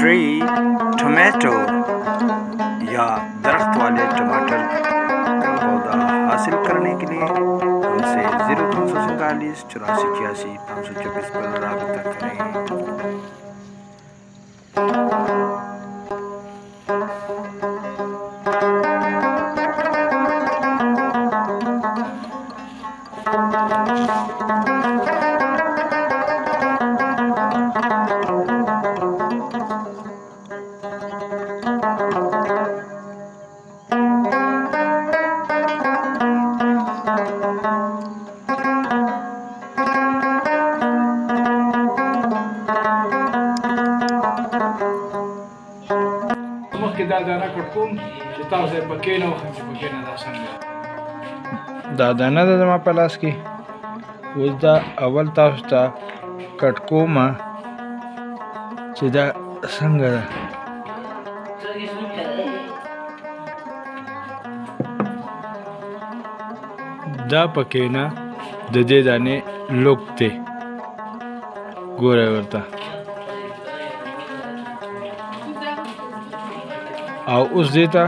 Tree tomato या दरख्त वाले टमाटर का पौधा हासिल करने के लिए हमसे 0347 84 524 पर राब्ता करें। دا دانه کټ کوم چې تاسو یې پکې نه وخورئ چې پکې نه دا څنګه دا دانه ده زما په لاس کې. اوس دا اول تاسو ته کټ کوم چې دا څنګه ده. دا پکې نه د دې دانې لوک دی، ګورئ ورته. او اوس دې ته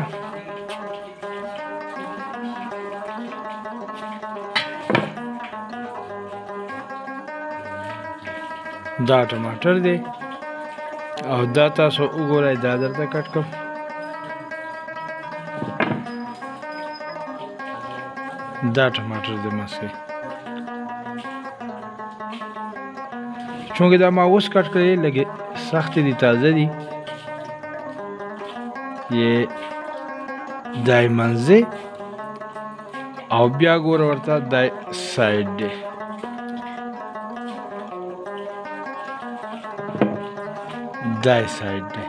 دا ټماټر دی او دا تاسو وګورئ، دا درته کټ کړم. دا ټماټر دی مسکې، چونکه دا ما اوس کټ کړی لږې سختې دي، تازه دي. یہ دای منځه او بیا ګوره ورته دای سایډ دی. دای سایډ دی.